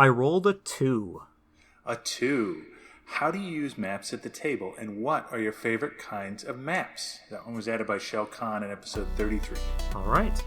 I rolled a 2. A 2. How do you use maps at the table, and what are your favorite kinds of maps? That one was added by Shell Khan in episode 33. All right.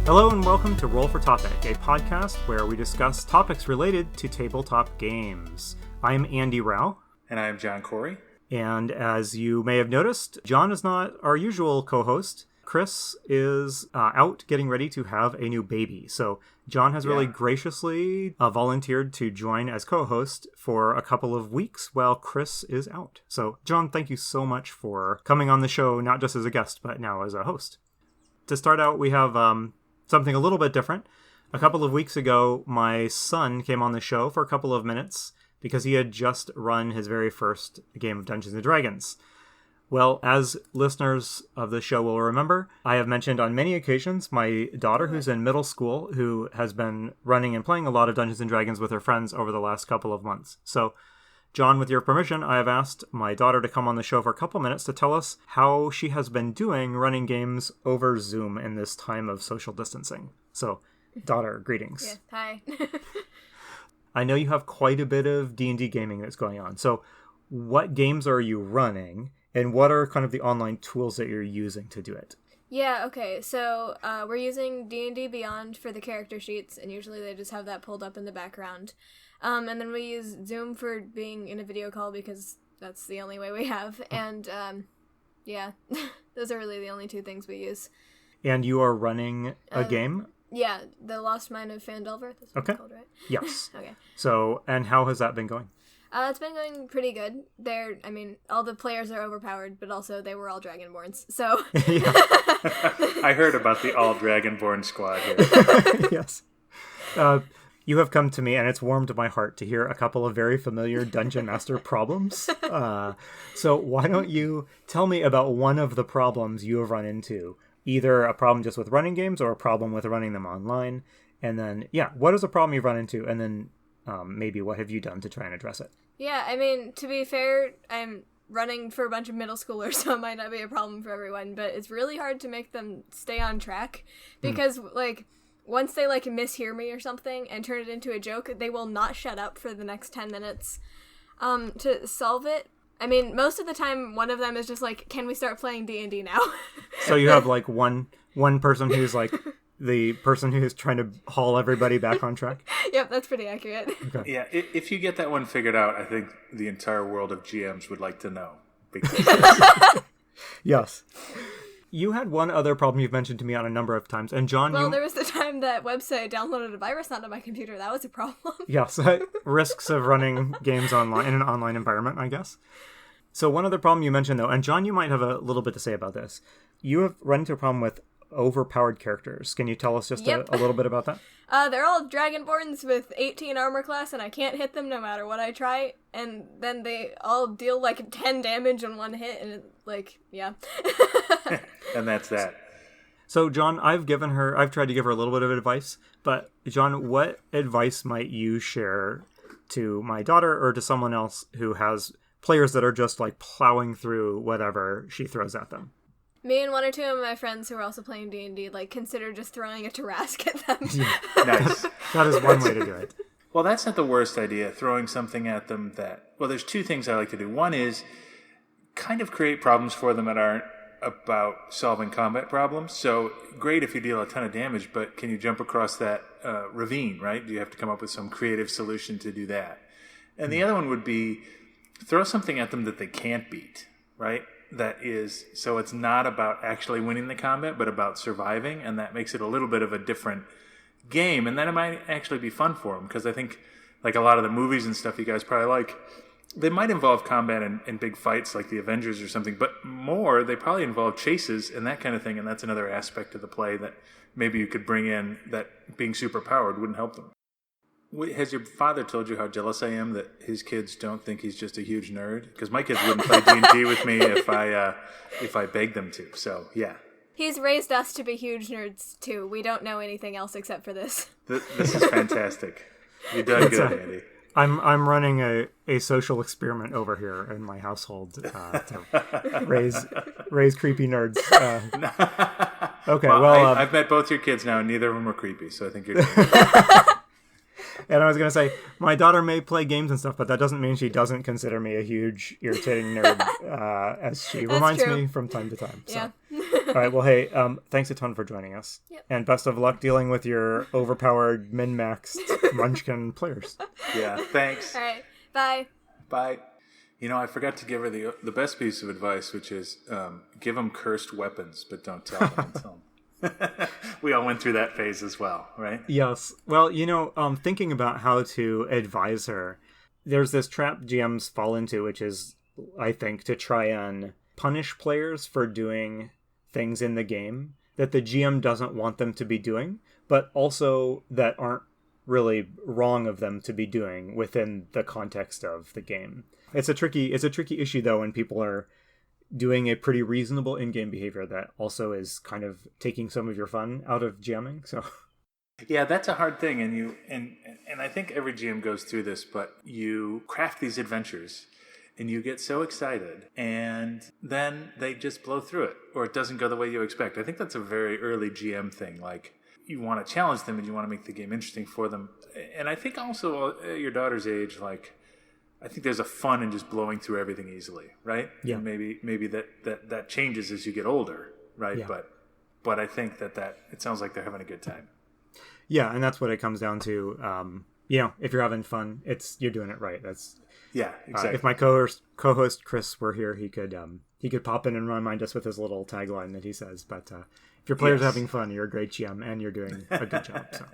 Hello and welcome to Roll for Topic, a podcast where we discuss topics related to tabletop games. I'm Andy Rao. And I'm John Corey. And as you may have noticed, John is not our usual co-host. Chris is out getting ready to have a new baby. So John has really graciously volunteered to join as co-host for a couple of weeks while Chris is out. So John, thank you so much for coming on the show, not just as a guest, but now as a host. To start out, we have something a little bit different. A couple of weeks ago, my son came on the show for a couple of minutes because he had just run his very first game of Dungeons & Dragons. Well, as listeners of the show will remember, I have mentioned on many occasions my daughter, who's in middle school, who has been running and playing a lot of Dungeons & Dragons with her friends over the last couple of months. So, John, with your permission, I have asked my daughter to come on the show for a couple minutes to tell us how she has been doing running games over Zoom in this time of social distancing. So, daughter, greetings. Yeah, hi. I know you have quite a bit of D&D gaming that's going on. So, what games are you running? And what are kind of the online tools that you're using to do it? Yeah, okay. So we're using D&D Beyond for the character sheets, and usually they just have that pulled up in the background. And then we use Zoom for being in a video call because that's the only way we have. And yeah, those are really the only two things we use. And you are running a game? Yeah, The Lost Mine of Phandelver. That's what it's called, right? Yes. Okay. So, and how has that been going? It's been going pretty good. All the players are overpowered, but also they were all Dragonborns, so... I heard about the all Dragonborn squad here. Yes. You have come to me, and it's warmed my heart to hear a couple of very familiar Dungeon Master problems. So why don't you tell me about one of the problems you have run into? Either a problem just with running games, or a problem with running them online. And then, what is a problem you've run into? And then maybe what have you done to try and address it? Yeah, I mean, to be fair, I'm running for a bunch of middle schoolers, so it might not be a problem for everyone, but it's really hard to make them stay on track, because, once they, mishear me or something and turn it into a joke, they will not shut up for the next 10 minutes. To solve it, I mean, most of the time, one of them is just can we start playing D&D now? So you have, one person who's, the person who is trying to haul everybody back on track? Yep, that's pretty accurate. Okay. Yeah, if you get that one figured out, I think the entire world of GMs would like to know. Because yes. You had one other problem you've mentioned to me on a number of times. And John, there was the time that website downloaded a virus onto my computer. That was a problem. Yes, risks of running games online in an online environment, I guess. So one other problem you mentioned, though, and John, you might have a little bit to say about this. You have run into a problem with overpowered characters. Can you tell us just a little bit about that? They're all Dragonborns with 18 armor class, and I can't hit them no matter what I try, and then they all deal 10 damage in one hit, and And that's that. So John, I've tried to give her a little bit of advice, but John, what advice might you share to my daughter or to someone else who has players that are just plowing through whatever she throws at them? Me and one or two of my friends who are also playing D&D, consider just throwing a Tarrasque at them. Nice. That is one way to do it. Well, that's not the worst idea, throwing something at them there's two things I like to do. One is kind of create problems for them that aren't about solving combat problems. So, great if you deal a ton of damage, but can you jump across that ravine, right? Do you have to come up with some creative solution to do that? And the other one would be throw something at them that they can't beat, right? So it's not about actually winning the combat, but about surviving, and that makes it a little bit of a different game, and then it might actually be fun for them, because I think, a lot of the movies and stuff you guys probably like, they might involve combat and big fights like the Avengers or something, but more, they probably involve chases and that kind of thing, and that's another aspect of the play that maybe you could bring in that being super powered wouldn't help them. Has your father told you how jealous I am that his kids don't think he's just a huge nerd? Because my kids wouldn't play D&D with me if I begged them to. So, yeah. He's raised us to be huge nerds, too. We don't know anything else except for this. This is fantastic. You've done good, Andy. I'm running a social experiment over here in my household to raise creepy nerds. Okay, well, I've met both your kids now, and neither of them were creepy, so I think you're doing And I was going to say, my daughter may play games and stuff, but that doesn't mean she doesn't consider me a huge, irritating nerd, as she reminds me from time to time. So. Yeah. All right, well, hey, thanks a ton for joining us. Yep. And best of luck dealing with your overpowered, min-maxed Munchkin players. Yeah, thanks. All right, bye. Bye. I forgot to give her the best piece of advice, which is give them cursed weapons, but don't tell them until them. We all went through that phase as well, right? Yes. Well, thinking about how to advise her, there's this trap GMs fall into, which is, I think, to try and punish players for doing things in the game that the GM doesn't want them to be doing, but also that aren't really wrong of them to be doing within the context of the game. It's a tricky issue, though, when people are doing a pretty reasonable in-game behavior that also is kind of taking some of your fun out of GMing. So yeah, that's a hard thing, and I think every GM goes through this, but you craft these adventures and you get so excited and then they just blow through it, or it doesn't go the way you expect. I think that's a very early GM thing. Like, you want to challenge them and you want to make the game interesting for them. And I think also at your daughter's age, like, I think there's a fun in just blowing through everything easily, right? Yeah. And maybe that changes as you get older, right? Yeah. But I think that it sounds like they're having a good time. Yeah, and that's what it comes down to. If you're having fun, you're doing it right. That's exactly. If my co-host Chris were here, he could pop in and remind us with his little tagline that he says. But if your players are having fun, you're a great GM and you're doing a good job. So.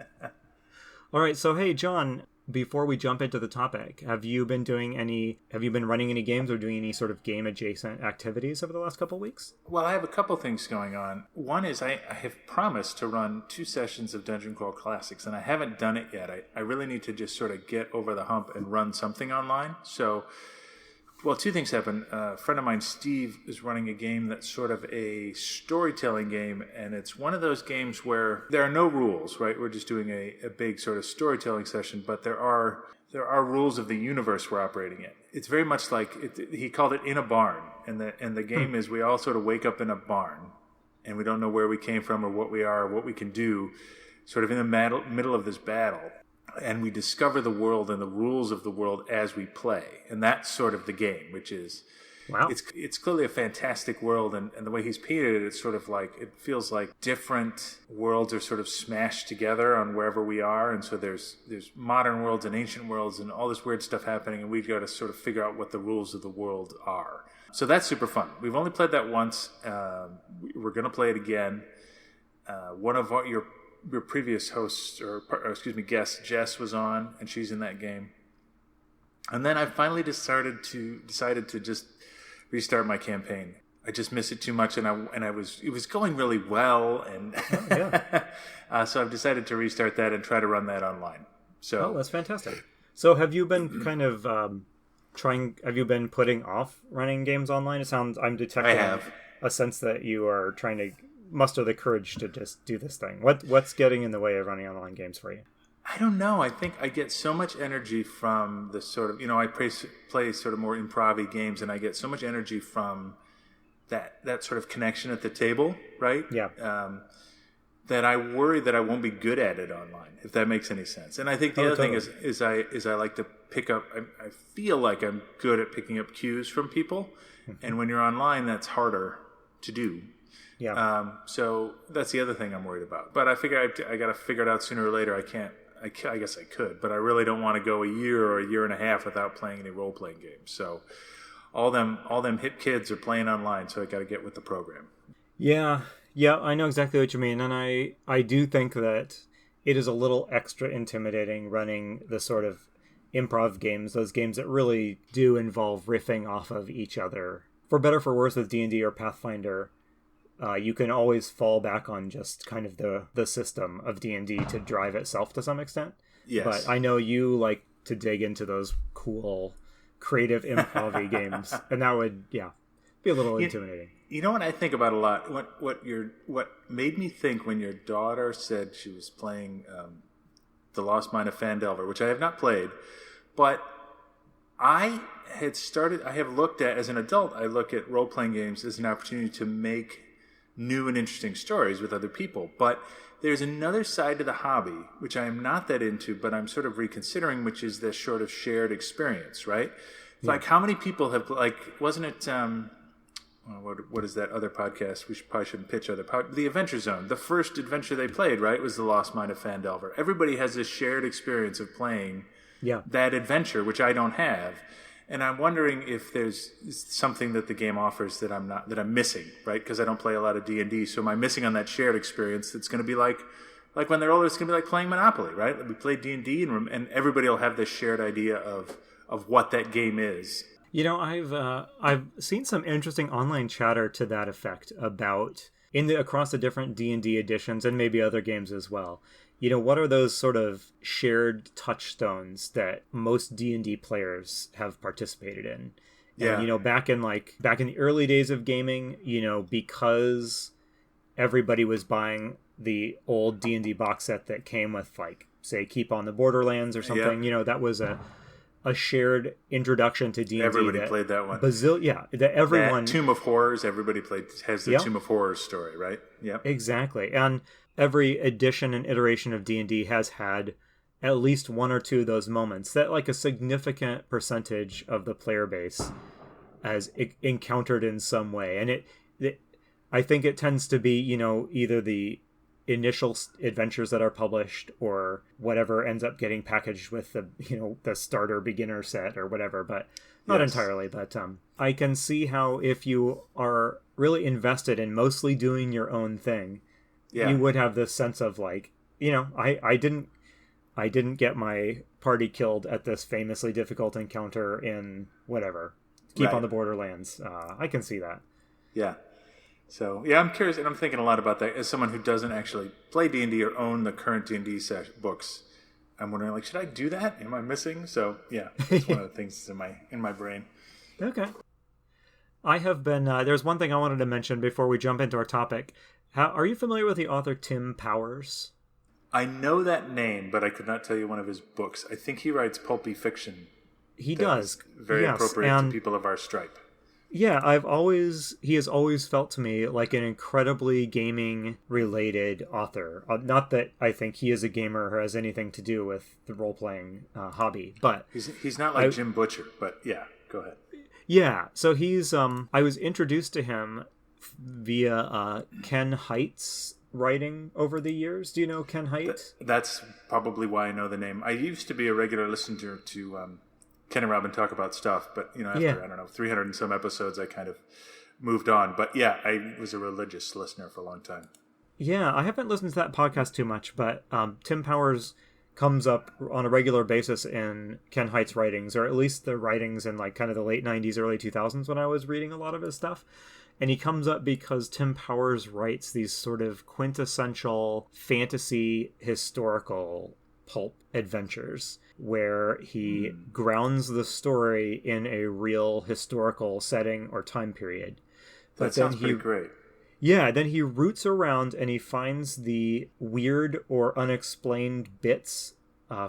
All right, so hey, John, before we jump into the topic, have you been running any games or doing any sort of game adjacent activities over the last couple of weeks? Well, I have a couple things going on. One is I have promised to run 2 sessions of Dungeon Crawl Classics, and I haven't done it yet. I really need to just sort of get over the hump and run something online. So, well, 2 things happen. A friend of mine, Steve, is running a game that's sort of a storytelling game, and it's one of those games where there are no rules, right? We're just doing a big sort of storytelling session, but there are rules of the universe we're operating in. It's very much like, he called it In a Barn, and the game is we all sort of wake up in a barn, and we don't know where we came from or what we are or what we can do, sort of in the middle of this battle. And we discover the world and the rules of the world as we play. And that's sort of the game, which is, wow. It's clearly a fantastic world. And the way he's painted it, it's sort of like, it feels like different worlds are sort of smashed together on wherever we are. And so there's modern worlds and ancient worlds and all this weird stuff happening. And we've got to sort of figure out what the rules of the world are. So that's super fun. We've only played that once. We're going to play it again. One of your previous hosts, guest, Jess, was on, and she's in that game. And then I finally decided to just restart my campaign. I just miss it too much, and it was going really well, and so I've decided to restart that and try to run that online. So that's fantastic. So have you been kind of have you been putting off running games online? I'm detecting a sense that you are trying to muster the courage to just do this thing. What's getting in the way of running online games for you? I don't know. I think I get so much energy from the sort of, I play sort of more improv-y games, and I get so much energy from that sort of connection at the table, right? Yeah. That I worry that I won't be good at it online, if that makes any sense. And I think the other thing is I like to pick up. I feel like I'm good at picking up cues from people, and when you're online, that's harder to do. Yeah. So that's the other thing I'm worried about. But I figure I got to figure it out sooner or later. I guess I could, but I really don't want to go a year or a year and a half without playing any role-playing games. So all them hip kids are playing online, so I got to get with the program. Yeah, I know exactly what you mean, and I do think that it is a little extra intimidating running the sort of improv games, those games that really do involve riffing off of each other. For better or for worse, with D&D or Pathfinder, you can always fall back on just kind of the system of D&D to drive itself to some extent. Yes. But I know you like to dig into those cool, creative improv-y games, and that would, be a little intimidating. You know what I think about a lot? What made me think when your daughter said she was playing The Lost Mine of Phandelver, which I have not played, but I have looked at, as an adult, I look at role-playing games as an opportunity to make new and interesting stories with other people. But there's another side to the hobby, which I am not that into, but I'm sort of reconsidering, which is this sort of shared experience, right? Yeah. Like, how many people have, like, wasn't it, what is that other podcast? Probably shouldn't pitch other The Adventure Zone. The first adventure they played, right, was The Lost Mine of Phandelver. Everybody has this shared experience of playing that adventure, which I don't have. And I'm wondering if there's something that the game offers that I'm missing, right? Because I don't play a lot of D&D, so am I missing on that shared experience? That's going to be like when they're older, it's going to be like playing Monopoly, right? We play D&D, and everybody will have this shared idea of what that game is. You know, I've seen some interesting online chatter to that effect about across the different D&D editions and maybe other games as well. You know, what are those sort of shared touchstones that most D&D players have participated in? Yeah. And, you know, back in the early days of gaming, you know, because everybody was buying the old D&D box set that came with, like, say, Keep on the Borderlands or something, you know, that was a shared introduction to D&D. Everybody played that one. That everyone... Tomb of Horrors, everybody has the Tomb of Horrors story, right? Yeah, exactly. And every edition and iteration of D&D has had at least one or two of those moments that, like, a significant percentage of the player base has encountered in some way. And I think it tends to be, you know, either the initial adventures that are published or whatever ends up getting packaged with the starter beginner set or whatever, but not entirely. But I can see how if you are really invested in mostly doing your own thing, you would have this sense of, like, you know, I didn't get my party killed at this famously difficult encounter in whatever Keep on the Borderlands. I can see that. Yeah. So, yeah, I'm curious, and I'm thinking a lot about that. As someone who doesn't actually play D&D or own the current D&D books, I'm wondering, like, should I do that? Am I missing? So, yeah, that's one of the things in my brain. Okay. I have been, there's one thing I wanted to mention before we jump into our topic. Are you familiar with the author Tim Powers? I know that name, but I could not tell you one of his books. I think he writes pulpy fiction. He does. Very appropriate to people of our stripe. Yeah, he has always felt to me like an incredibly gaming-related author. Not that I think he is a gamer or has anything to do with the role-playing hobby, but... He's not like Jim Butcher, but yeah, go ahead. Yeah, so he's... I was introduced to him via Ken Haight's writing over the years. Do you know Ken Haight? That's probably why I know the name. I used to be a regular listener to... Ken and Robin talk about stuff, but, you know, after, I don't know, 300 and some episodes, I kind of moved on. But yeah, I was a religious listener for a long time. Yeah, I haven't listened to that podcast too much, but Tim Powers comes up on a regular basis in Ken Haight's writings, or at least the writings in, like, kind of the late 90s, early 2000s when I was reading a lot of his stuff. And he comes up because Tim Powers writes these sort of quintessential fantasy historical pulp adventures where he grounds the story in a real historical setting or time period. That sounds pretty great. Yeah, then he roots around and he finds the weird or unexplained bits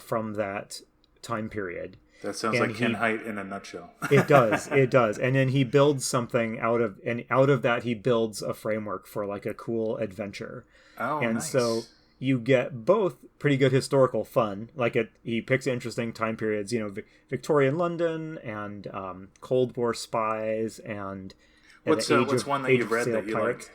from that time period. That sounds like Ken Haight in a nutshell. It does. And then he builds something out of that he builds a framework for, like, a cool adventure. Oh, and nice. So you get both pretty good historical fun. Like, he picks interesting time periods, you know, Victorian London and Cold War spies and what's one that you've read that you like?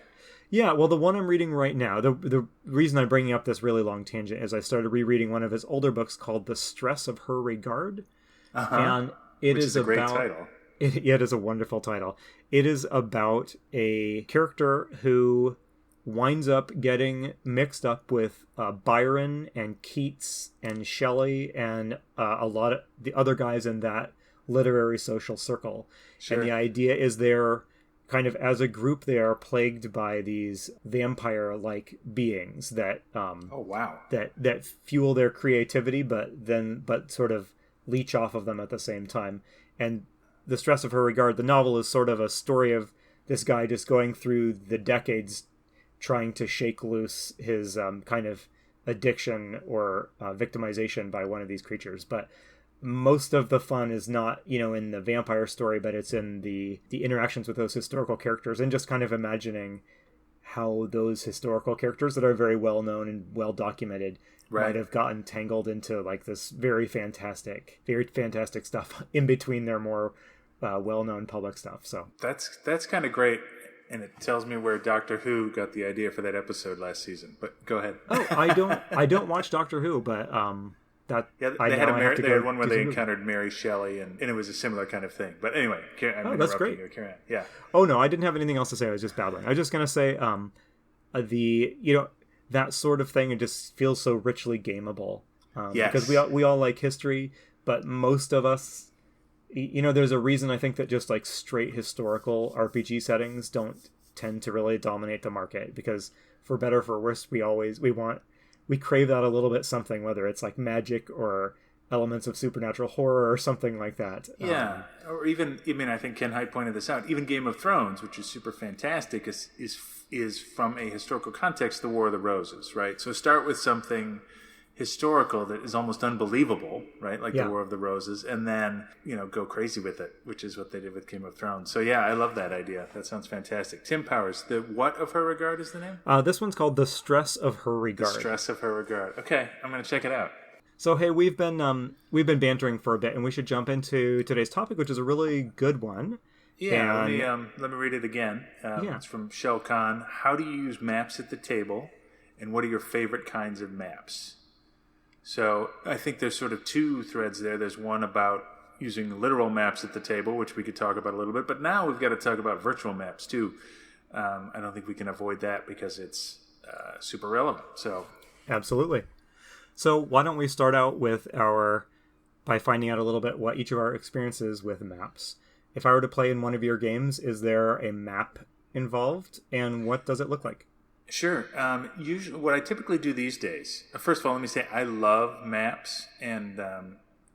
Yeah, well, the one I'm reading right now, the reason I'm bringing up this really long tangent is I started rereading one of his older books called The Stress of Her Regard. And Which is a great title. It is a wonderful title. It is about a character who winds up getting mixed up with Byron and Keats and Shelley and a lot of the other guys in that literary social circle. Sure. And the idea is they're kind of, as a group, they are plagued by these vampire-like beings that that fuel their creativity, but sort of leech off of them at the same time. And The Stress of Her Regard, the novel, is sort of a story of this guy just going through the decades trying to shake loose his kind of addiction or victimization by one of these creatures. But most of the fun is not, you know, in the vampire story, but it's in the interactions with those historical characters and just kind of imagining how those historical characters that are very well known and well documented Right. might have gotten tangled into like this very fantastic stuff in between their more well-known public stuff. So That's kind of great, and it tells me where Doctor Who got the idea for that episode last season. But go ahead. I don't watch Doctor Who, but that Yeah, I they had have had one where they encountered Mary Shelley, and it was a similar kind of thing. But anyway, I'm that's interrupting great. you. Carry on. Yeah. Oh no, I didn't have anything else to say. I was just babbling. I was just gonna say, that sort of thing. It just feels so richly gameable. Yes. Because we all like history, but most of us, there's a reason I think that just like straight historical RPG settings don't tend to really dominate the market, because for better or for worse, we crave that a little bit something, whether it's like magic or elements of supernatural horror or something like that. Yeah, or even, I think Ken Hite pointed this out, even Game of Thrones, which is super fantastic, is from a historical context, the War of the Roses, right? So start with something historical that is almost unbelievable, right? Like the War of the Roses, and then, go crazy with it, which is what they did with Game of Thrones. So yeah, I love that idea. That sounds fantastic. Tim Powers, the What of Her Regard is the name? This one's called The Stress of Her Regard. The Stress of Her Regard. Okay, I'm going to check it out. So hey, we've been bantering for a bit, and we should jump into today's topic, which is a really good one. Yeah, let me read it again. It's from Shell Khan. How do you use maps at the table, and what are your favorite kinds of maps? So I think there's sort of two threads there. There's one about using literal maps at the table, which we could talk about a little bit, but now we've got to talk about virtual maps too. I don't think we can avoid that because it's super relevant. So absolutely. So why don't we start out by finding out a little bit what each of our experiences with maps. If I were to play in one of your games, is there a map involved, and what does it look like? Sure. Usually, what I typically do these days, first of all, let me say I love maps, and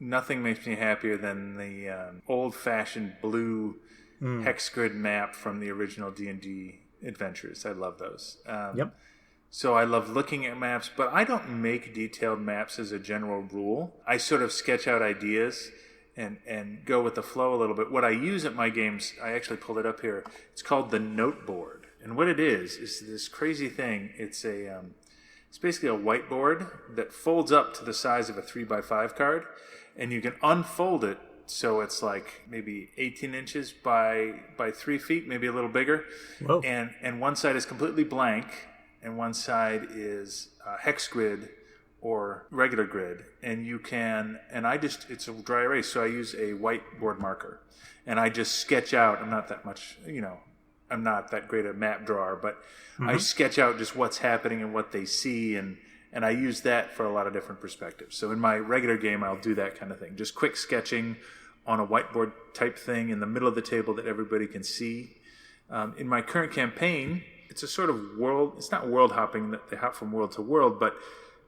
nothing makes me happier than the old-fashioned blue hex grid map from the original D&D adventures. I love those. Yep. So I love looking at maps, but I don't make detailed maps as a general rule. I sort of sketch out ideas and go with the flow a little bit. What I use at my games, I actually pulled it up here. It's called the note board. And what it is this crazy thing. It's basically a whiteboard that folds up to the size of a 3x5 card, and you can unfold it so it's like maybe 18 inches by 3 feet, maybe a little bigger. Whoa. And one side is completely blank, and one side is hex grid or regular grid. And it's a dry erase, so I use a whiteboard marker. And I just sketch out, I'm not that great a map drawer, but I sketch out just what's happening and what they see, and I use that for a lot of different perspectives. So in my regular game, I'll do that kind of thing. Just quick sketching on a whiteboard type thing in the middle of the table that everybody can see. In my current campaign, it's a sort of world. It's not world hopping that they hop from world to world, but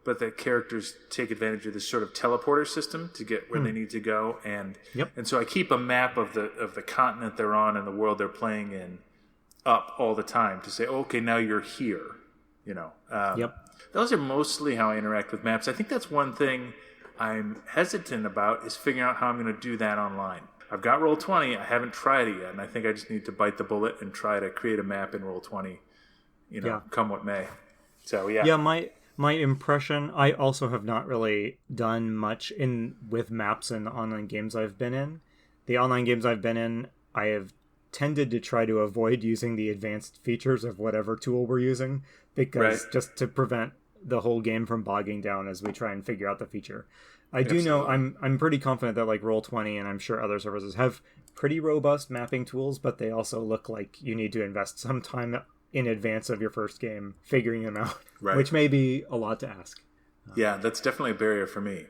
the characters take advantage of this sort of teleporter system to get where they need to go, and so I keep a map of the continent they're on and the world they're playing in up all the time to say, okay, now you're here. Those are mostly how I interact with maps. I think that's one thing I'm hesitant about, is figuring out how I'm going to do that online. I've got Roll20. I haven't tried it yet, and I think I just need to bite the bullet and try to create a map in Roll20. Come what may. So yeah. My impression, I also have not really done much with maps in the online games I've been in. The online games I've been in, I have tended to try to avoid using the advanced features of whatever tool we're using, because just to prevent the whole game from bogging down as we try and figure out the feature. I do know I'm pretty confident that like Roll20 and I'm sure other services have pretty robust mapping tools, but they also look like you need to invest some time in advance of your first game figuring them out, which may be a lot to ask. Yeah, that's definitely a barrier for me.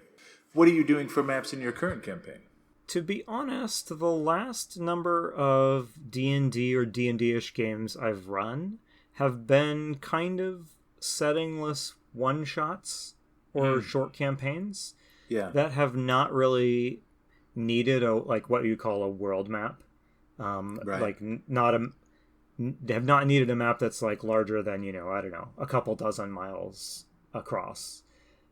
What are you doing for maps in your current campaign? To be honest, the last number of D&D or D&D-ish games I've run have been kind of settingless one-shots or short campaigns that have not really needed what you call a world map. They have not needed a map that's like larger than, I don't know, a couple dozen miles across.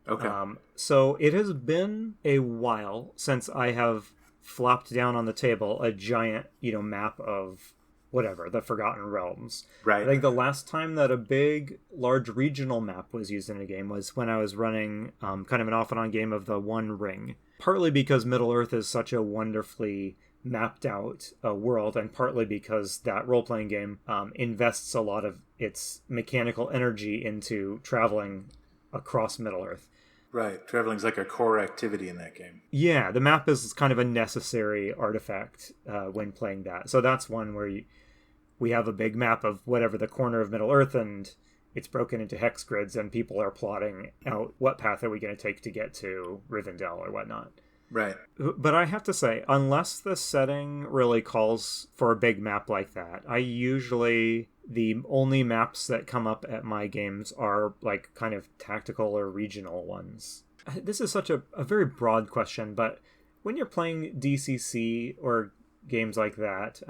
Okay. So it has been a while since I have flopped down on the table a giant, map of whatever, the Forgotten Realms. Right. I think the last time that a big, large regional map was used in a game was when I was running kind of an off and on game of the One Ring. Partly because Middle-earth is such a wonderfully mapped out world, and partly because that role-playing game invests a lot of its mechanical energy into traveling across Middle-earth. Right. Traveling's like a core activity in that game. Yeah, the map is kind of a necessary artifact when playing that. So that's one where we have a big map of whatever the corner of Middle-earth, and it's broken into hex grids, and people are plotting out what path are we going to take to get to Rivendell or whatnot. Right. But I have to say, unless the setting really calls for a big map like that, the only maps that come up at my games are like kind of tactical or regional ones. This is such a very broad question, but when you're playing DCC or games like that,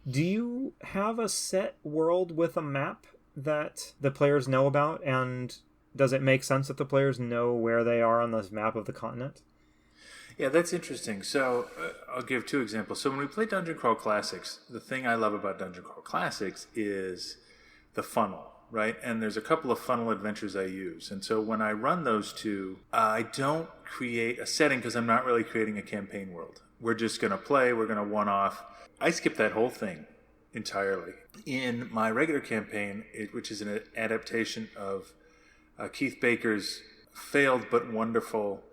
do you have a set world with a map that the players know about? And does it make sense that the players know where they are on this map of the continent? Yeah, that's interesting. So I'll give two examples. So when we play Dungeon Crawl Classics, the thing I love about Dungeon Crawl Classics is the funnel, right? And there's a couple of funnel adventures I use. And so when I run those two, I don't create a setting because I'm not really creating a campaign world. We're just going to play. We're going to one-off. I skip that whole thing entirely. In my regular campaign, which is an adaptation of Keith Baker's failed but wonderful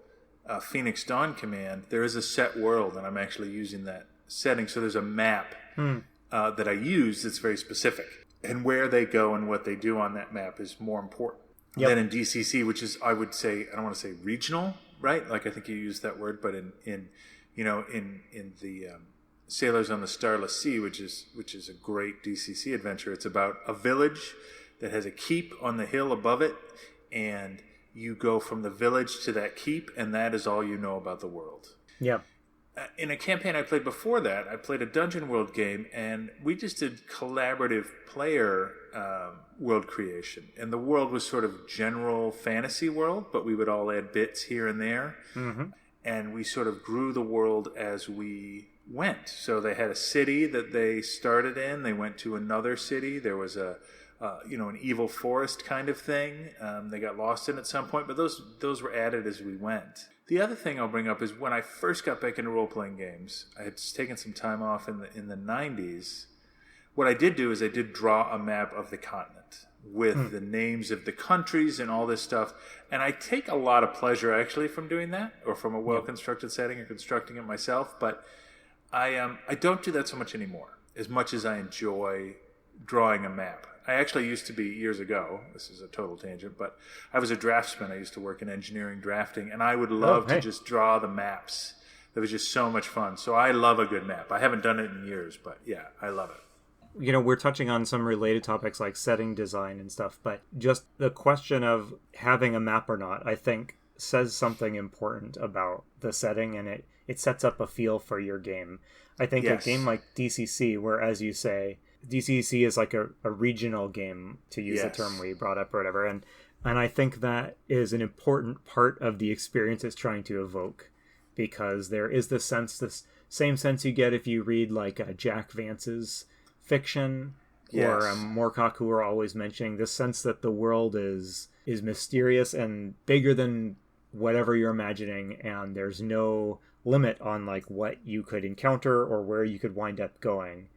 Phoenix Dawn command, there is a set world, and I'm actually using that setting. So there's a map that I use that's very specific. And where they go and what they do on that map is more important than in DCC, which is, I would say, I don't want to say regional, right? Like I think you used that word, but in the Sailors on the Starless Sea, which is a great DCC adventure, it's about a village that has a keep on the hill above it, and you go from the village to that keep, and that is all you know about the world. Yeah. In a campaign I played before that, I played a Dungeon World game, and we just did collaborative player world creation. And the world was sort of general fantasy world, but we would all add bits here and there. Mm-hmm. And we sort of grew the world as we went. So they had a city that they started in. They went to another city. There was an evil forest kind of thing. They got lost in at some point, but those were added as we went. The other thing I'll bring up is when I first got back into role-playing games, I had taken some time off in the 90s. What I did do is I did draw a map of the continent with the names of the countries and all this stuff. And I take a lot of pleasure actually from doing that, or from a well-constructed setting or constructing it myself. But I don't do that so much anymore, as much as I enjoy drawing a map. I actually used to be, years ago, this is a total tangent, but I was a draftsman. I used to work in engineering drafting, and I would love to just draw the maps. That was just so much fun. So I love a good map. I haven't done it in years, but yeah, I love it. You know, we're touching on some related topics like setting design and stuff, but just the question of having a map or not, I think, says something important about the setting, and it sets up a feel for your game. I think a game like DCC, where, as you say, DCC is like a regional game, to use the term we brought up or whatever, and I think that is an important part of the experience it's trying to evoke, because there is this same sense you get if you read like Jack Vance's fiction or Moorcock, who are always mentioning this sense that the world is mysterious and bigger than whatever you're imagining, and there's no limit on like what you could encounter or where you could wind up going.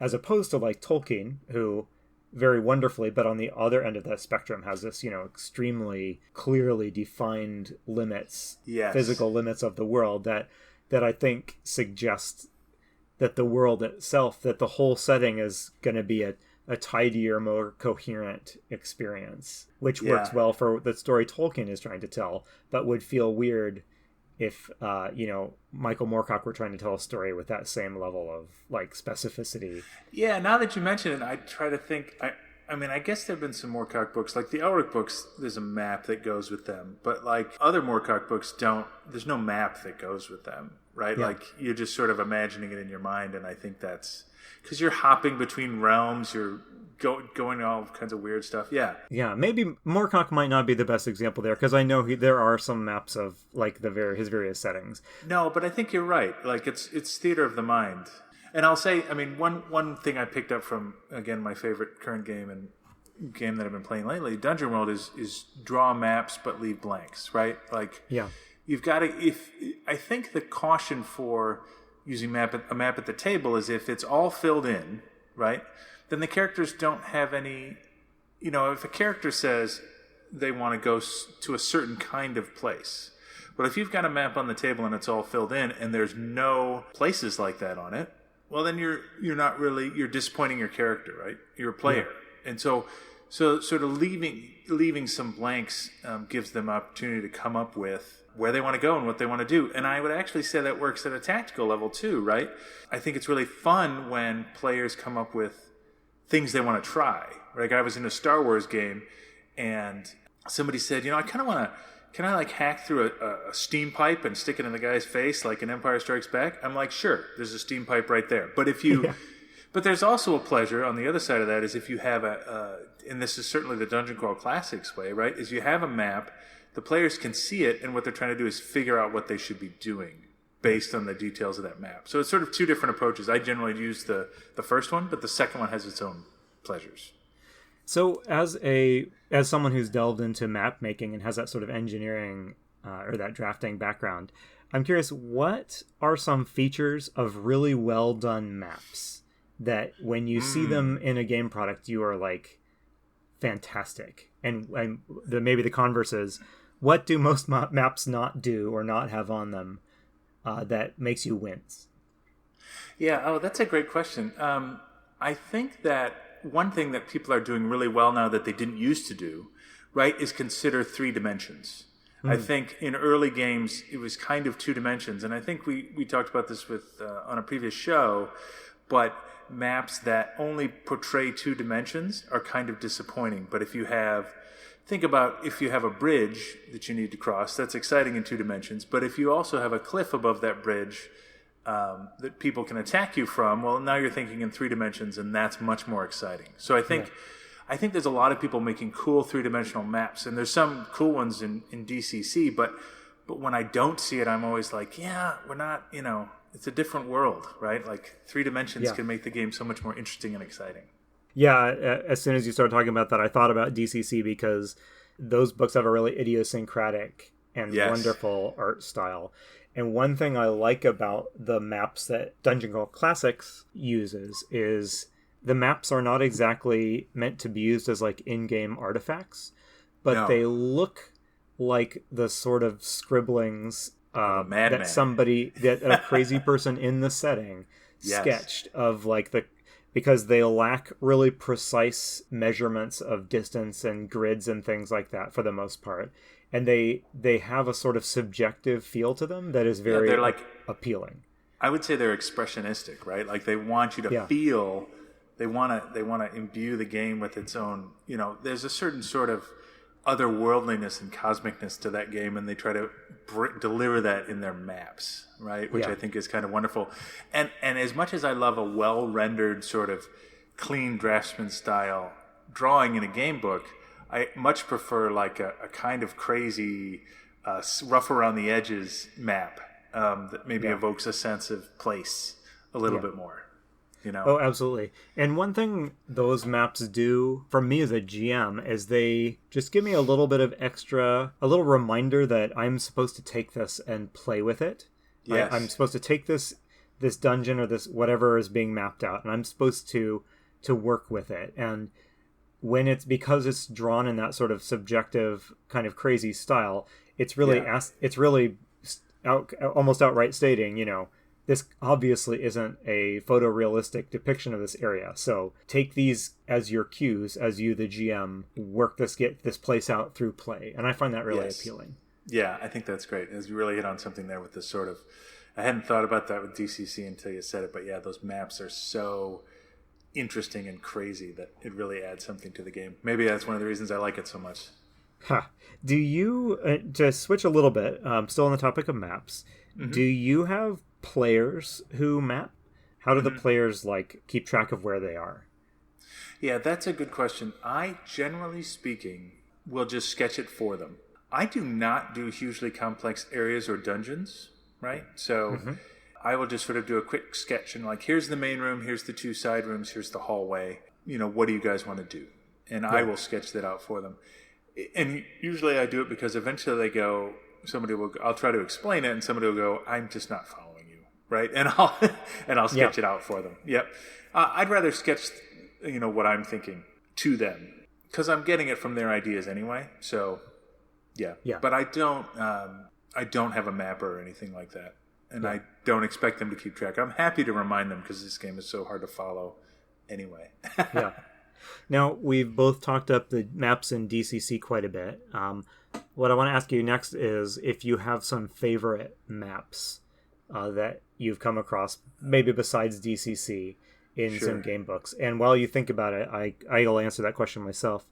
As opposed to like Tolkien, who very wonderfully, but on the other end of that spectrum, has this, extremely clearly defined limits, physical limits of the world that I think suggest that the world itself, that the whole setting is going to be a tidier, more coherent experience, which works well for the story Tolkien is trying to tell, but would feel weird if Michael Moorcock were trying to tell a story with that same level of like specificity. Yeah, now that you mention it, I try to think. I guess there have been some Moorcock books, like the Elric books. There's a map that goes with them, but like other Moorcock books don't. There's no map that goes with them, right? Yeah. Like you're just sort of imagining it in your mind, and I think that's because you're hopping between realms. You're going to all kinds of weird stuff. Yeah, maybe Moorcock might not be the best example there, because I know there are some maps of like his various settings. No, but I think you're right. Like it's theater of the mind. And I'll say, I mean, one thing I picked up from, again, my favorite current game and game that I've been playing lately, Dungeon World, is draw maps but leave blanks, right? Like, Yeah. you've got to, I think the caution for using a map at the table is if it's all filled in, right? Then the characters don't have any, if a character says they want to go to a certain kind of place, but if you've got a map on the table and it's all filled in and there's no places like that on it, well, then you're disappointing your character, right? You're a player. Yeah. And so sort of leaving some blanks gives them opportunity to come up with where they want to go and what they want to do. And I would actually say that works at a tactical level too, right? I think it's really fun when players come up with things they want to try. Like I was in a Star Wars game and somebody said, I kind of want to, can I like hack through a steam pipe and stick it in the guy's face like in Empire Strikes Back? I'm like, sure, there's a steam pipe right there. But if you, but there's also a pleasure on the other side of that is if you have and this is certainly the Dungeon Crawl Classics way, right? Is you have a map, the players can see it, and what they're trying to do is figure out what they should be doing based on the details of that map. So it's sort of two different approaches. I generally use the first one, but the second one has its own pleasures. So as someone who's delved into map making and has that sort of engineering or that drafting background, I'm curious, what are some features of really well done maps that when you see them in a game product, you are like, fantastic? And maybe the converse is, what do most maps not do or not have on them that makes you wince? Yeah, that's a great question. I think that one thing that people are doing really well now that they didn't used to do, right, is consider 3 dimensions. I think in early games it was kind of 2 dimensions, and I think we talked about this with on a previous show, but maps that only portray 2 dimensions are kind of disappointing. But if you have a bridge that you need to cross, that's exciting in 2 dimensions. But if you also have a cliff above that bridge that people can attack you from, well, now you're thinking in 3 dimensions, and that's much more exciting. So I think there's a lot of people making cool 3-dimensional maps, and there's some cool ones in DCC, but when I don't see it, I'm always like, yeah, we're not, it's a different world, right? Like 3 dimensions can make the game so much more interesting and exciting. Yeah, as soon as you started talking about that, I thought about DCC because those books have a really idiosyncratic and wonderful art style. And one thing I like about the maps that Dungeon Crawl Classics uses is the maps are not exactly meant to be used as like in-game artifacts, but they look like the sort of scribblings that a crazy person in the setting sketched of like because they lack really precise measurements of distance and grids and things like that for the most part. And they have a sort of subjective feel to them that is very they're like, appealing. I would say they're expressionistic, right? Like they want you to feel, they want to imbue the game with its own, there's a certain sort of otherworldliness and cosmicness to that game, and they try to deliver that in their maps, right? Which I think is kind of wonderful. And as much as I love a well-rendered sort of clean draftsman style drawing in a game book, I much prefer like a kind of crazy, rough around the edges map that maybe evokes a sense of place a little bit more. Oh, absolutely. And one thing those maps do for me as a GM is they just give me a little bit of extra, a little reminder that I'm supposed to take this and play with it. Yes. I'm supposed to take this dungeon or this whatever is being mapped out, and I'm supposed to work with it. And when because it's drawn in that sort of subjective kind of crazy style, it's really almost outright stating, this obviously isn't a photorealistic depiction of this area. So take these as your cues as you, the GM, get this place out through play. And I find that really appealing. Yeah, I think that's great. As you really hit on something there with this sort of, I hadn't thought about that with DCC until you said it, but those maps are so interesting and crazy that it really adds something to the game. Maybe that's one of the reasons I like it so much. Do you, to switch a little bit, still on the topic of maps, do you have players who map? How do the players keep track of where they are? Yeah, that's a good question. I, generally speaking, will just sketch it for them. I do not do hugely complex areas or dungeons, right? So I will just sort of do a quick sketch and like, here's the main room, here's the 2 side rooms, here's the hallway. What do you guys want to do? And I will sketch that out for them. And usually I do it because eventually they go, I'll try to explain it, and somebody will go, I'm just not following you, right? And I'll sketch it out for them. Yep. I'd rather sketch, what I'm thinking to them because I'm getting it from their ideas anyway. So, yeah. But I don't have a mapper or anything like that, and I don't expect them to keep track. I'm happy to remind them because this game is so hard to follow anyway. Yeah. Now, we've both talked up the maps in DCC quite a bit. What I want to ask you next is if you have some favorite maps that you've come across, maybe besides DCC, in some game books. And while you think about it, I'll answer that question myself.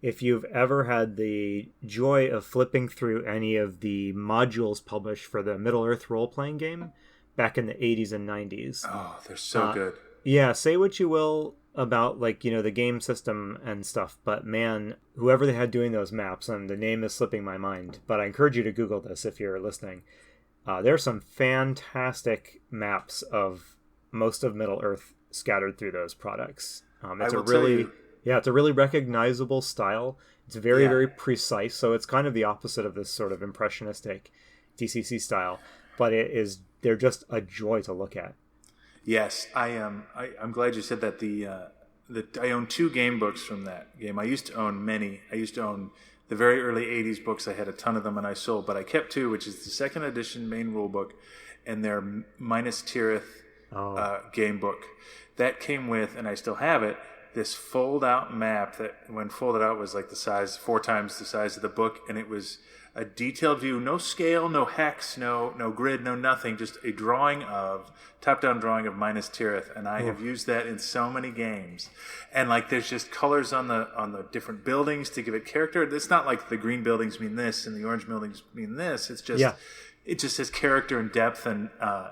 If you've ever had the joy of flipping through any of the modules published for the Middle-earth role-playing game back in the 80s and 90s. Oh, they're so good. Yeah, say what you will about the game system and stuff, but man, whoever they had doing those maps, and the name is slipping my mind, but I encourage you to Google this if you're listening. There's some fantastic maps of most of Middle-earth scattered through those products. It's a really recognizable style. It's very, very precise, so it's kind of the opposite of this sort of impressionistic DCC style, but they're just a joy to look at. Yes, I'm glad you said that. I own 2 game books from that game. I used to own many. I used to own the very early 80s books. I had a ton of them and I sold, but I kept 2, which is the 2nd edition main rule book and their Minas Tirith game book. That came with, and I still have it, this fold-out map that, when folded out, was like the size, 4 times the size of the book, and it was a detailed view, no scale, no hex, no grid, no nothing, just a top-down drawing of Minas Tirith, and I have used that in so many games. And like, there's just colors on the different buildings to give it character. It's not like the green buildings mean this and the orange buildings mean this. It's just it just has character and depth, and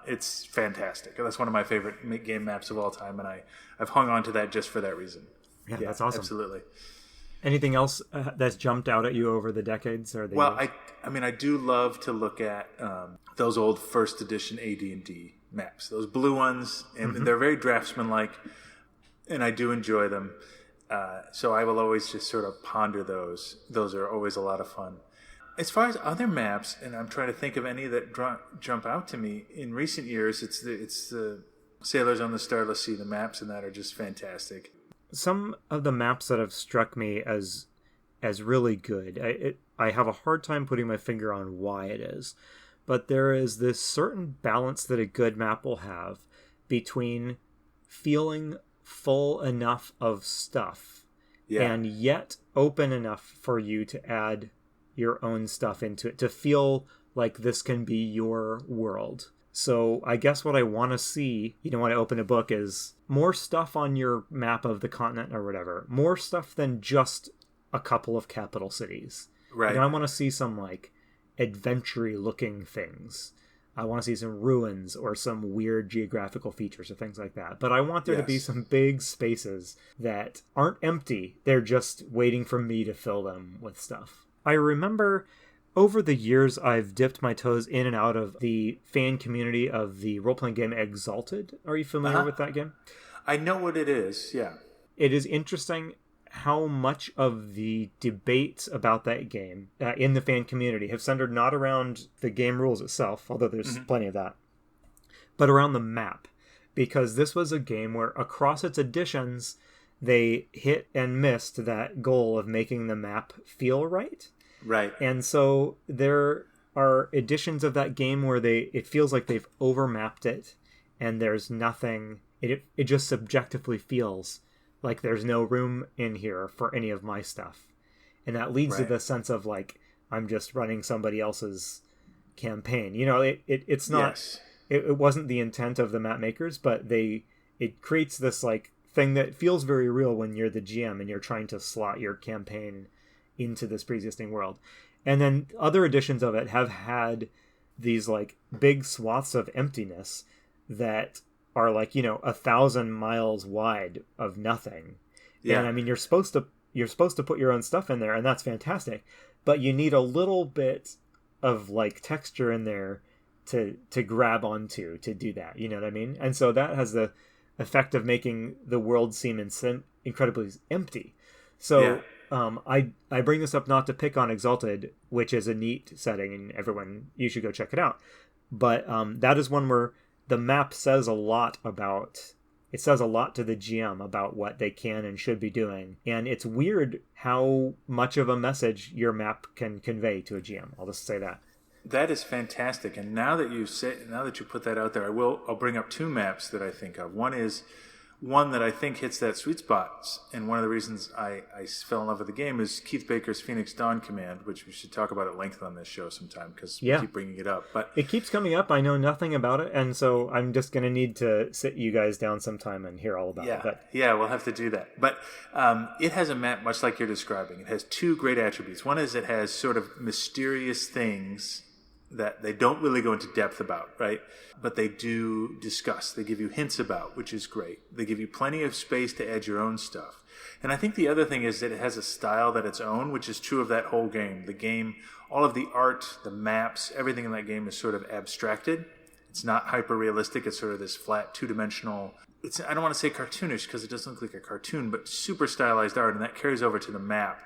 it's fantastic. That's one of my favorite game maps of all time, and I've hung on to that just for that reason. Yeah, that's awesome. Absolutely. Anything else that's jumped out at you over the decades? I do love to look at those old first edition AD&D maps, those blue ones, and they're very draftsman-like, and I do enjoy them. So I will always just sort of ponder those. Those are always a lot of fun. As far as other maps, and I'm trying to think of any that jump out to me in recent years, it's the Sailors on the Starless Sea. The maps in that are just fantastic. Some of the maps that have struck me as really good, I have a hard time putting my finger on why it is, but there is this certain balance that a good map will have between feeling full enough of stuff and yet open enough for you to add your own stuff into it, to feel like this can be your world. So I guess what I want to see, when I open a book, is more stuff on your map of the continent or whatever. More stuff than just a couple of capital cities. Right. I want to see some adventure-y looking things. I want to see some ruins or some weird geographical features or things like that. But I want there to be some big spaces that aren't empty. They're just waiting for me to fill them with stuff. I remember over the years, I've dipped my toes in and out of the fan community of the role-playing game Exalted. Are you familiar with that game? I know what it is, yeah. It is interesting how much of the debates about that game in the fan community have centered not around the game rules itself, although there's plenty of that, but around the map. Because this was a game where across its editions, they hit and missed that goal of making the map feel right. Right. And so there are editions of that game where it feels like they've overmapped it and there's nothing, it just subjectively feels like there's no room in here for any of my stuff. And that leads to the sense of I'm just running somebody else's campaign. It's not, it wasn't the intent of the map makers, but it creates this thing that feels very real when you're the GM and you're trying to slot your campaign into this pre-existing world. And then other editions of it have had these big swaths of emptiness that are 1,000 miles wide of nothing. And I mean, you're supposed to put your own stuff in there, and that's fantastic, but you need a little bit of texture in there to grab onto to do that. You know what I mean? And so that has the effect of making the world seem incredibly empty. So I bring this up not to pick on Exalted, which is a neat setting, and everyone, you should go check it out. But that is one where the map says a lot about. It says a lot to the GM about what they can and should be doing. And it's weird how much of a message your map can convey to a GM. I'll just say that. That is fantastic. And now that you put that out there, I'll bring up two maps that I think of. One is one that I think hits that sweet spot. And one of the reasons I fell in love with the game is Keith Baker's Phoenix Dawn Command, which we should talk about at length on this show sometime because we keep bringing it up. But it keeps coming up. I know nothing about it. And so I'm just going to need to sit you guys down sometime and hear all about it. But yeah, we'll have to do that. But it has a map much like you're describing. It has two great attributes. One is it has sort of mysterious things that they don't really go into depth about, right? But they do discuss. They give you hints about, which is great. They give you plenty of space to add your own stuff. And I think the other thing is that it has a style that its own, which is true of that whole game. The game, all of the art, the maps, everything in that game is sort of abstracted. It's not hyper-realistic. It's sort of this flat, two-dimensional... I don't want to say cartoonish because it doesn't look like a cartoon, but super stylized art, and that carries over to the map.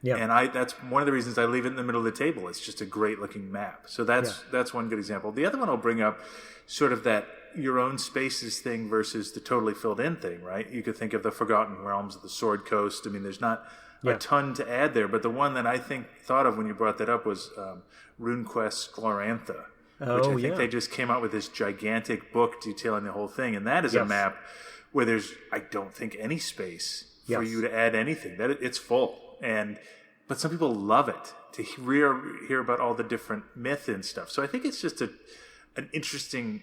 Yeah. And that's one of the reasons I leave it in the middle of the table. It's just a great looking map. So that's one good example. The other one I'll bring up, sort of that your own spaces thing versus the totally filled in thing, right? You could think of the Forgotten Realms of the Sword Coast. I mean, there's not a ton to add there, but the one that I thought of when you brought that up was RuneQuest's Glorantha, which I think they just came out with this gigantic book detailing the whole thing. And that is a map where there's, I don't think, any space for you to add anything. It's full. But some people love it to hear about all the different myth and stuff. So I think it's just an interesting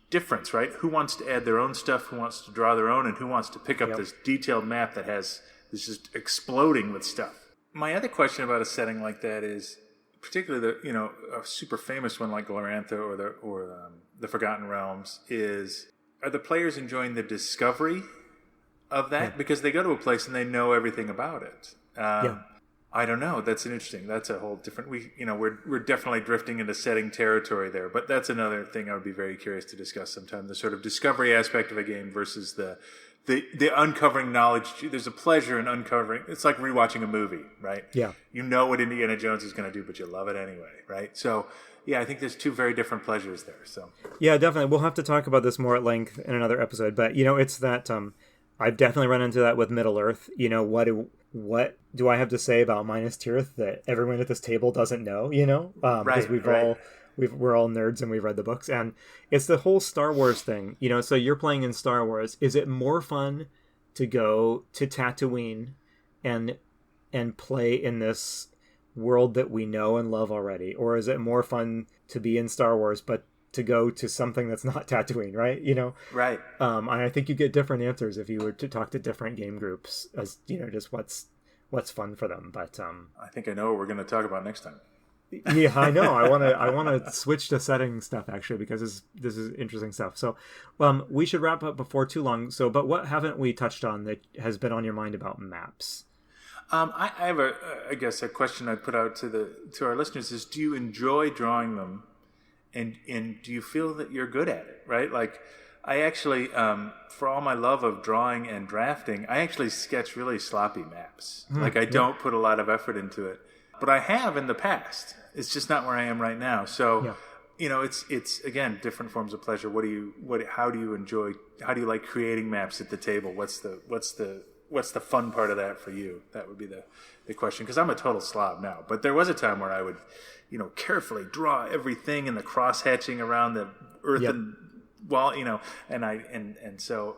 difference, right? Who wants to add their own stuff? Who wants to draw their own? And who wants to pick up this detailed map that is just exploding with stuff? My other question about a setting like that is, particularly a super famous one like Glorantha or the Forgotten Realms, is are the players enjoying the discovery of that because they go to a place and they know everything about it? I don't know. That's a whole different. We're definitely drifting into setting territory there, but that's another thing I would be very curious to discuss sometime. The sort of discovery aspect of a game versus the uncovering knowledge. There's a pleasure in uncovering. It's like rewatching a movie, right? Yeah. You know what Indiana Jones is going to do, but you love it anyway, right? So I think there's two very different pleasures there. So yeah, definitely. We'll have to talk about this more at length in another episode. But it's that I've definitely run into that with Middle Earth. What do I have to say about Minas Tirith that everyone at this table doesn't know? Because we're all nerds and we've read the books, and it's the whole Star Wars thing. So you're playing in Star Wars. Is it more fun to go to Tatooine and play in this world that we know and love already, or is it more fun to be in Star Wars but to go to something that's not Tatooine, right? Right. And I think you get different answers if you were to talk to different game groups as just what's fun for them. But I think I know what we're going to talk about next time. Yeah, I know. I want to switch to setting stuff actually because this is interesting stuff. So, we should wrap up before too long. So, but what haven't we touched on that has been on your mind about maps? I have a question I'd put out to our listeners is: do you enjoy drawing them? And do you feel that you're good at it, right? Like, I actually, for all my love of drawing and drafting, I actually sketch really sloppy maps. I don't put a lot of effort into it. But I have in the past. It's just not where I am right now. So, it's again, different forms of pleasure. How do you like creating maps at the table? What's the fun part of that for you? That would be the question. Because I'm a total slob now. But there was a time where I would carefully draw everything and the cross hatching around the earthen wall, and so,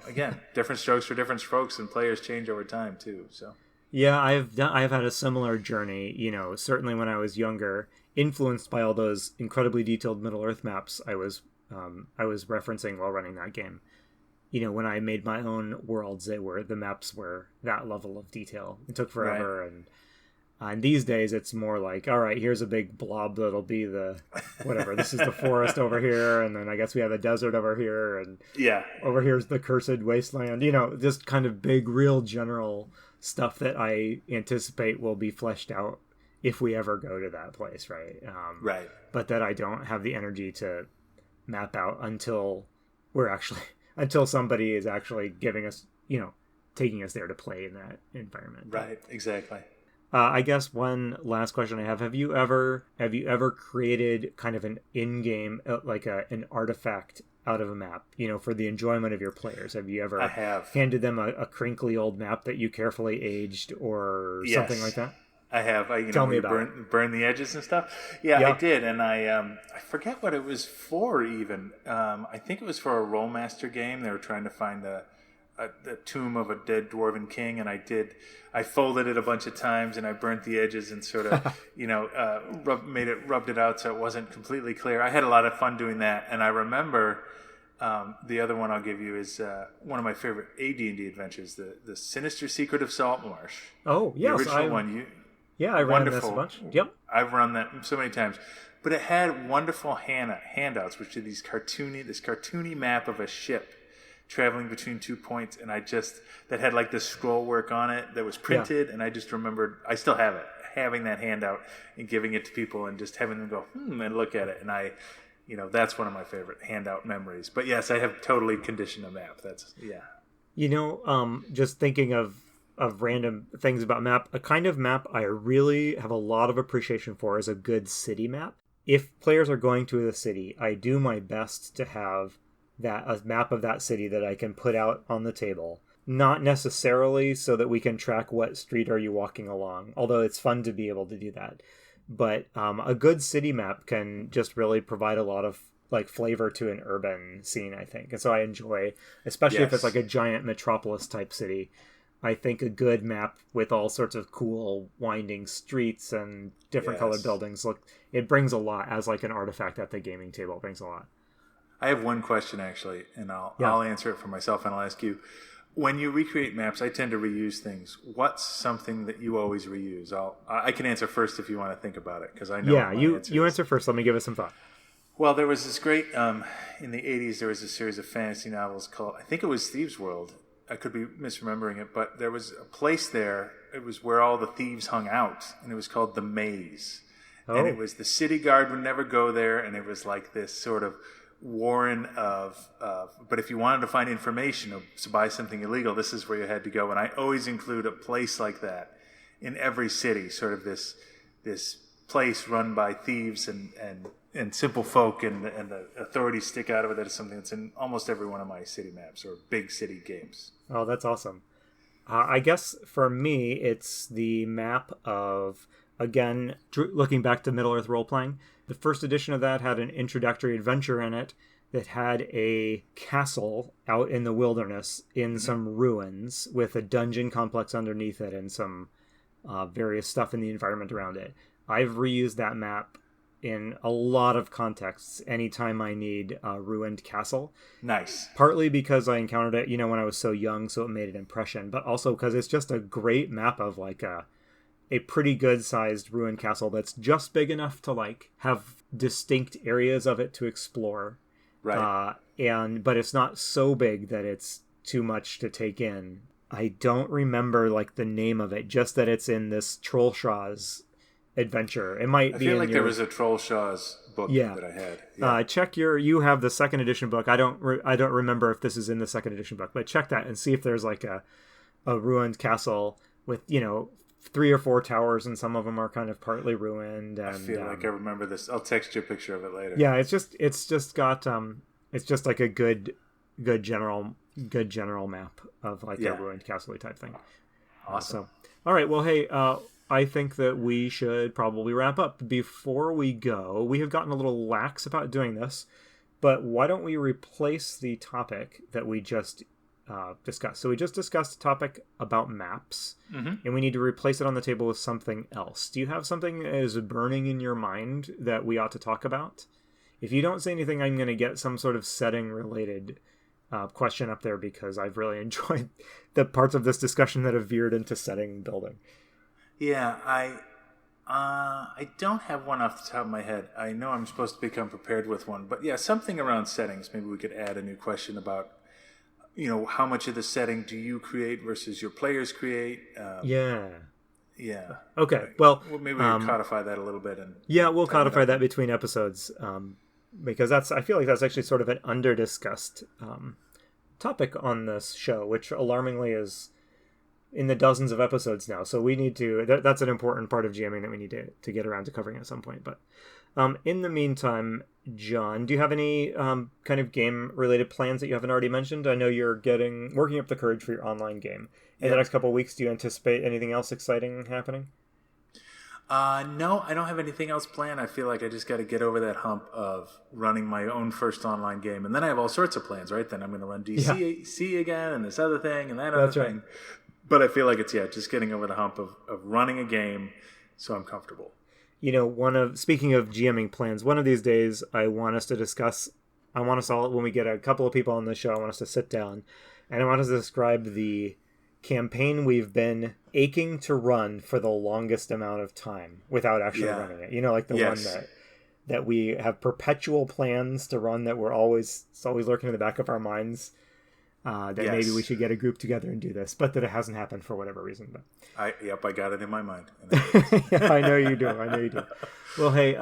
again, different strokes for different strokes, and players change over time too. So yeah, I've had a similar journey. Certainly when I was younger, influenced by all those incredibly detailed Middle Earth maps I was referencing while running that game. When I made my own worlds, the maps were that level of detail. It took forever, right. And these days, it's more like, all right, here's a big blob that'll be the whatever. This is the forest over here, and then I guess we have a desert over here, and over here's the cursed wasteland. Just kind of big, real general stuff that I anticipate will be fleshed out if we ever go to that place, right? Right. But that I don't have the energy to map out until we're actually until somebody is actually giving us, taking us there to play in that environment. Right. Exactly. I guess one last question I have you ever created kind of an in-game, like an artifact out of a map, for the enjoyment of your players? Have you ever I have. handed them a crinkly old map that you carefully aged or something like that? I have. Tell me about it. Burn the edges and stuff. Yeah, Yeah. I did, and I forget what it was for. Even I think it was for a Rollmaster game. They were trying to find the tomb of a dead dwarven king, and I folded it a bunch of times, and I burnt the edges and sort of rubbed it out so it wasn't completely clear. I had a lot of fun doing that, and I remember the other one I'll give you is one of my favorite AD&D adventures, the Sinister Secret of Saltmarsh. Oh yes, the original one. I ran this a bunch. Yep. I've run that so many times. But it had wonderful handouts, which are this cartoony map of a ship traveling between 2 points, and that had like this scroll work on it that was printed, and I just remembered, I still have it, having that handout and giving it to people and just having them go, and look at it. And that's one of my favorite handout memories. But yes, I have totally conditioned a map. Just thinking of random things about map, a kind of map I really have a lot of appreciation for is a good city map. If players are going to a city, I do my best to have a map of that city that I can put out on the table. Not necessarily so that we can track what street are you walking along, although it's fun to be able to do that. But a good city map can just really provide a lot of like flavor to an urban scene, I think. And so I enjoy, especially if it's like a giant metropolis type city, I think a good map with all sorts of cool winding streets and different colored buildings, it brings a lot as like an artifact at the gaming table. It brings a lot. I have one question actually, and I'll answer it for myself, and I'll ask you. When you recreate maps, I tend to reuse things. What's something that you always reuse? I can answer first if you want to think about it, because I know. Yeah, you answer first. Let me give it some thought. Well, there was this great in the 80s. There was a series of fantasy novels called, I think it was Thieves' World. I could be misremembering it, but there was a place there. It was where all the thieves hung out, and it was called the Maze. Oh. And it was the city guard would never go there, and it was like this sort of warren of but if you wanted to find information or to buy something illegal, this is where you had to go. And I always include a place like that in every city, sort of this place run by thieves and simple folk, and the authorities stick out of it. As something that's in almost every one of my city maps or big city games. Oh, that's awesome. I guess for me it's the map of, again, looking back to Middle Earth role-playing, the first edition of that had an introductory adventure in it that had a castle out in the wilderness in some ruins with a dungeon complex underneath it and some various stuff in the environment around it. I've reused that map in a lot of contexts anytime I need a ruined castle. Nice. Partly because I encountered it, when I was so young, so it made an impression, but also because it's just a great map of like a pretty good sized ruined castle that's just big enough to like have distinct areas of it to explore. Right. But it's not so big that it's too much to take in. I don't remember like the name of it, just that it's in this Trollshaw's adventure. It might be. I feel like there was a Trollshaw's book that I had. Yeah. Check you have the second edition book. I don't remember if this is in the second edition book, but check that and see if there's like a ruined castle with 3 or 4 towers, and some of them are kind of partly ruined. And, I feel like I remember this. I'll text you a picture of it later. Yeah, it's just got it's just like a good general map of like a ruined castle type thing. Awesome. All right. Well, hey, I think that we should probably wrap up. Before we go, we have gotten a little lax about doing this, but why don't we replace the topic that we just discussed? So we just discussed a topic about maps, and we need to replace it on the table with something else. Do you have something that is burning in your mind that we ought to talk about? If you don't say anything, I'm going to get some sort of setting related question up there, because I've really enjoyed the parts of this discussion that have veered into setting building. Yeah, I don't have one off the top of my head. I know I'm supposed to become prepared with one, but yeah, something around settings. Maybe we could add a new question about, how much of the setting do you create versus your players create? Yeah. Okay. Well, maybe we'll codify that a little bit. Yeah, we'll codify that between episodes because I feel like that's actually sort of an under-discussed topic on this show, which alarmingly is in the dozens of episodes now. So we need to, that's an important part of GMing that we need to get around to covering at some point. But in the meantime, John, do you have any kind of game-related plans that you haven't already mentioned? I know you're working up the courage for your online game. In the next couple of weeks, do you anticipate anything else exciting happening? No, I don't have anything else planned. I feel like I just got to get over that hump of running my own first online game. And then I have all sorts of plans, right? Then I'm going to run DC again and this other thing and that other thing. Right. But I feel like it's, just getting over the hump of running a game so I'm comfortable. You know, speaking of GMing plans, one of these days I want us to discuss, when we get a couple of people on the show, I want us to sit down and I want us to describe the campaign we've been aching to run for the longest amount of time without actually running it. You know, like the one that we have perpetual plans to run that it's always lurking in the back of our minds. Maybe we should get a group together and do this, but that it hasn't happened for whatever reason. But I got it in my mind. I know you do. Well, hey,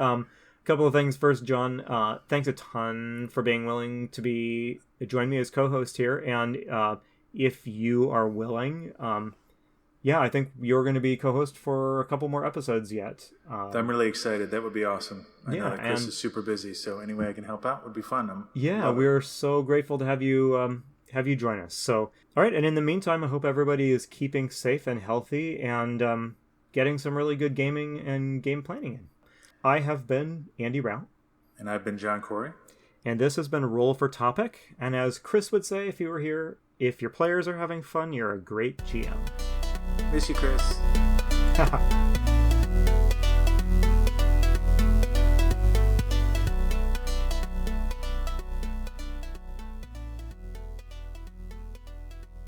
couple of things. First, John, thanks a ton for being willing to join me as co-host here. And if you are willing, I think you're going to be co-host for a couple more episodes yet. I'm really excited. That would be awesome. I know that Chris is super busy, so any way I can help out would be fun. We're so grateful to have you join us. So, all right. And in the meantime, I hope everybody is keeping safe and healthy and getting some really good gaming and game planning in. I have been Andy Rao. And I've been John Corey. And this has been Roll for Topic. And as Chris would say if he were here, if your players are having fun, you're a great GM. Miss you, Chris.